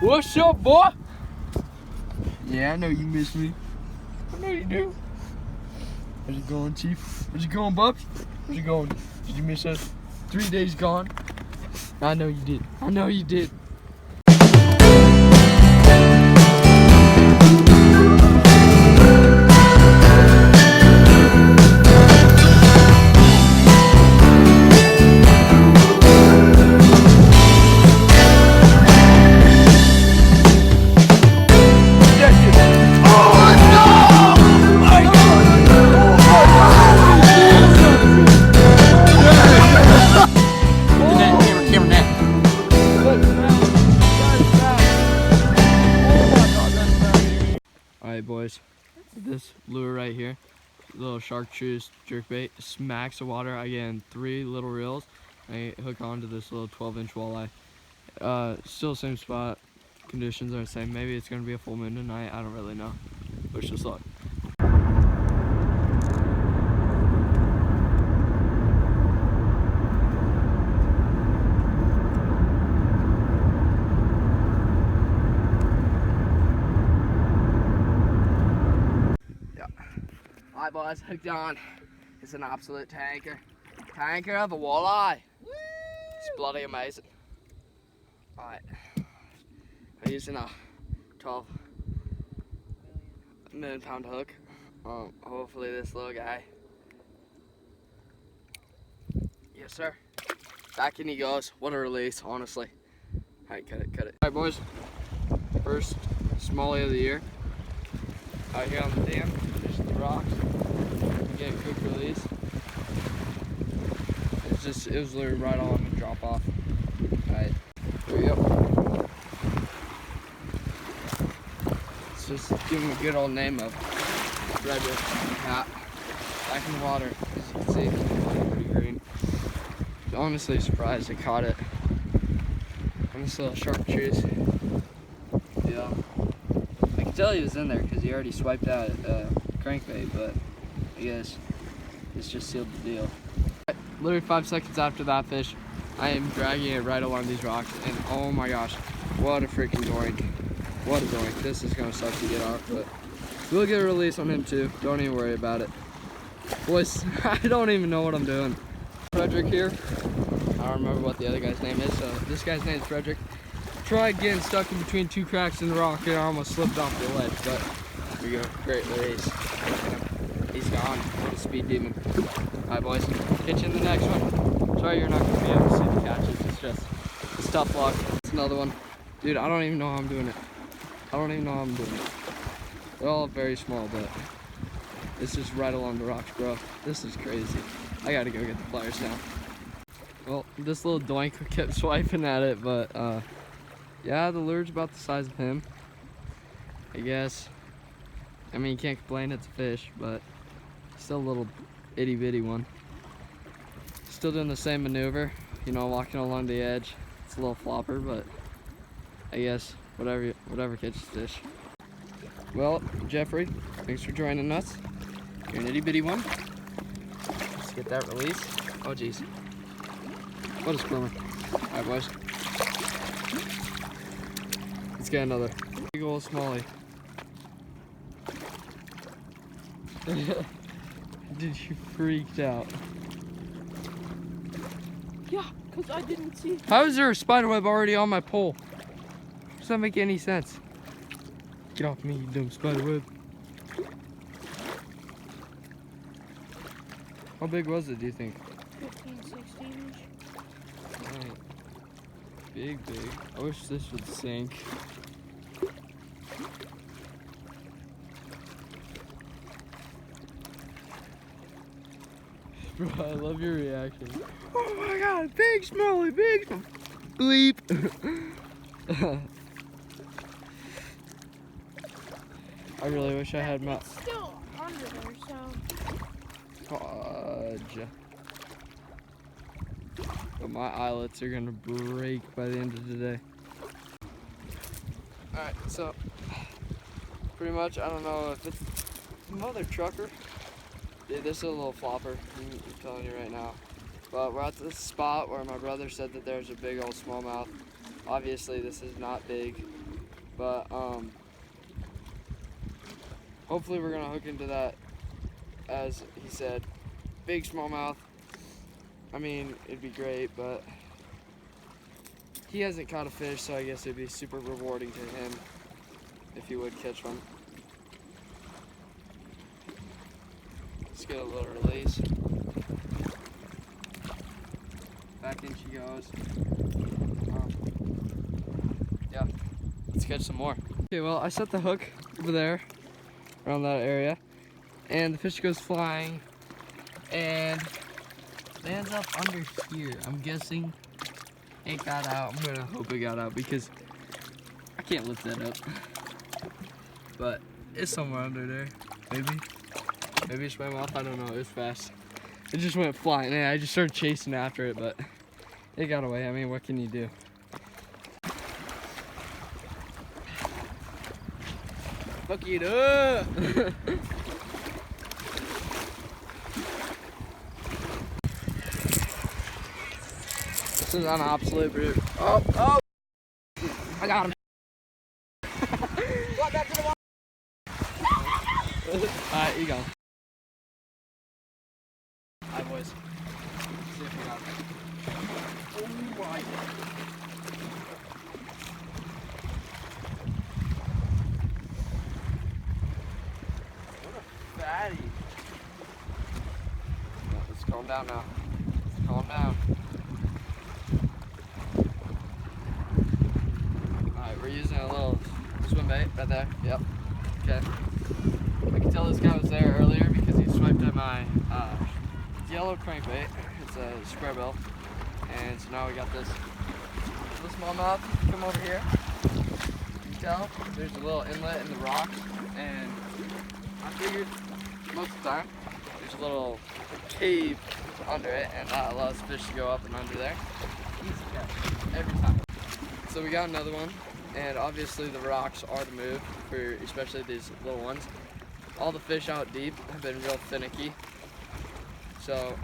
What's up, boy? Yeah, I know you miss me. I know you do. How's it going, Chief? How's it going, Bubs? How's it going? Did you miss us? 3 days gone. I know you did. I know you did. Alright, boys, this lure right here, little chartreuse jerkbait, smacks the water. I get in 3 little reels. I hook onto this little 12-inch walleye. Still same spot, conditions are the same. Maybe it's gonna be a full moon tonight, I don't really know. Wish us luck. Alright, boys, hooked on. It's an absolute tanker. Tanker of a walleye. It's bloody amazing. Alright. I'm using a 12 million-pound hook. Hopefully this little guy. Yes, sir. Back in he goes. What a release, honestly. Alright, cut it, cut it. Alright, boys. First smallie of the year. Out here on the dam. Just the rocks. Get a quick release. It was literally right on the drop off. Alright, here we go. Let's just give him a good old name of Frederick. Cat. Back in the water, as you can see, it's pretty green. Honestly surprised I caught it on this little chartreuse. Yeah. I can tell he was in there because he already swiped out crankbait, but I guess it's just sealed the deal. Literally 5 seconds after that fish, I am dragging it right along these rocks, and oh my gosh, what a freaking doink. What a doink. This is gonna suck to get off, but we'll get a release on him too. Don't even worry about it. Boys, I don't even know what I'm doing. Frederick here. I don't remember what the other guy's name is, so this guy's name is Frederick. Tried getting stuck in between 2 cracks in the rock and I almost slipped off the ledge, but here we go. Great release. He's gone. What a speed demon. Alright, boys. Catch you in the next one. Sorry you're not going to be able to see the catches. It's tough luck. It's another one. Dude, I don't even know how I'm doing it. I don't even know how I'm doing it. They're all very small, but it's just right along the rocks, bro. This is crazy. I got to go get the pliers now. Well, this little doink kept swiping at it, but yeah, the lure's about the size of him, I guess. I mean, you can't complain, it's a fish, but still a little itty bitty one. Still doing the same maneuver, you know, walking along the edge. It's a little flopper, but I guess whatever catches fish. Well, Jeffrey, thanks for joining us. You're an itty bitty one. Let's get that release. Oh geez. What a squirmer. Alright, boys. Let's get another big old smallie. Dude, you freaked out. Yeah, because I didn't see. How is there a spider web already on my pole? Does that make any sense? Get off me, you dumb spider web. How big was it, do you think? 15, 16-ish. Right. Big. I wish this would sink. Bro, I love your reaction. Oh my god, big smallie, big bleep. I really wish I had my. It's still under there, so. Fudge. But my eyelets are gonna break by the end of the day. Alright, so pretty much, I don't know if it's mother trucker. Dude, this is a little flopper, I'm telling you right now. But we're at this spot where my brother said that there's a big old smallmouth. Obviously this is not big. But hopefully we're gonna hook into that, as he said, big smallmouth. I mean, it'd be great, but he hasn't caught a fish, so I guess it'd be super rewarding to him if he would catch one. Let's get a little release. Back in she goes. Yeah, let's catch some more. Okay, well, I set the hook over there, around that area, and the fish goes flying and lands up under here. I'm guessing it got out. I'm gonna hope it got out because I can't lift that up. But it's somewhere under there, maybe. Maybe it swam off, I don't know, it was fast. It just went flying, and I just started chasing after it, but it got away. I mean, what can you do? Hook it up! This is an absolute brute. Oh, oh! I got him. Alright, you go. Alright, boys. Let's see if we got it. Oh my God. What a fatty. Yeah, let's calm down now. Let's calm down. Alright, we're using a little swim bait right there. Yep. Okay. I can tell this guy was there earlier because he swiped at my yellow crankbait. It's a square bill. And so now we got this smallmouth. Come over here. You can tell there's a little inlet in the rocks, and I figured most of the time there's a little cave under it, and that allows fish to go up and under there. Easy catch every time. So we got another one, and obviously the rocks are to move for especially these little ones. All the fish out deep have been real finicky. So,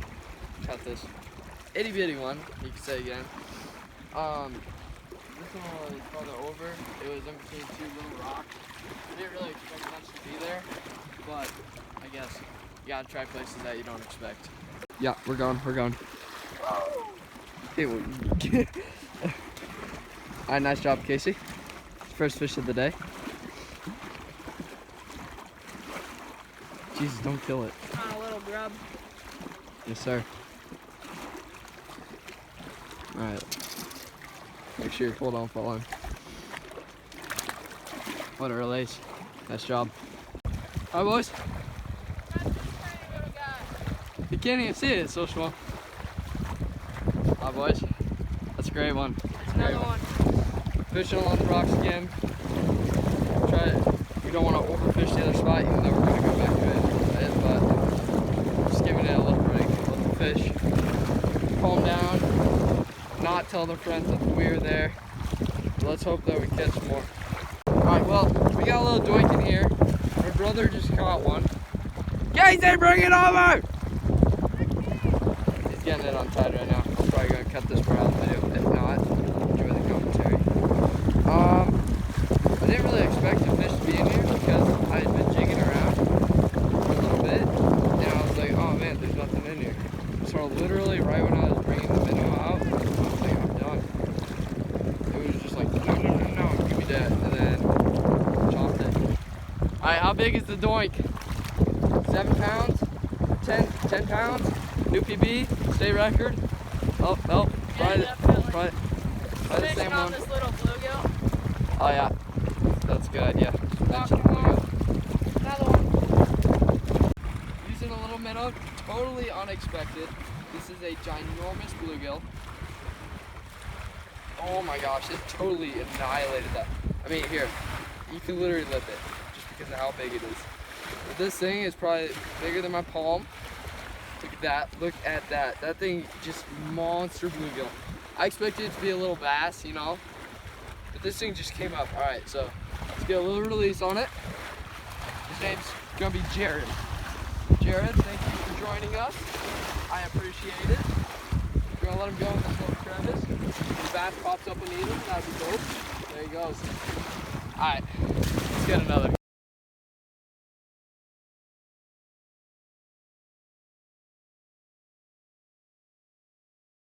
got this itty bitty one, you could say again. This one was farther over. It was in between two little rocks. I didn't really expect much to be there, but I guess you gotta try places that you don't expect. Yeah, we're going, we're going. Okay, well, alright, nice job, Casey. First fish of the day. Jesus, don't kill it. On a little grub. Yes, sir. Alright. Make sure you hold on, fall on. What a release. Nice job. Alright, boys. You can't even see it, it's so small. Alright, boys. That's a great one. That's another one. Fishing along the rocks again. Try it. We don't want to overfish the other spot, even though we're going to go back to it. But just giving it a little break, a little fish. Calm down. Not tell their friends that we're there. Let's hope that we catch more. Alright, well, we got a little doink in here. My brother just caught one. Casey, bring it over! He's getting it untied right now. I'm probably going to cut this part out of the video. If not, enjoy the commentary. I didn't really expect the fish to be in here because I had been jigging around for a little bit, and I was like, oh man, there's nothing in here. So literally right when I was bringing the minnow out, I was like, I'm done. It was just like, no, give me that, and then chopped it. Alright, how big is the doink? 7 pounds? 10 pounds? New PB? State record? Oh, no, probably the same Fishing on one. this little bluegill. Oh yeah, that's a good idea. Another one. Using a little minnow, totally unexpected. This is a ginormous bluegill. Oh my gosh, it totally annihilated that. I mean, here, you can literally lip it just because of how big it is. But this thing is probably bigger than my palm. Look at that, look at that. That thing, just monster bluegill. I expected it to be a little bass, you know, but this thing just came up. All right, so let's get a little release on it. His name's gonna be Jared. Jared, thank you for joining us. I appreciate it. We're gonna let him go in this little crevice. If the bass pops up and eat him, that'd be dope. There he goes. Alright, let's get another.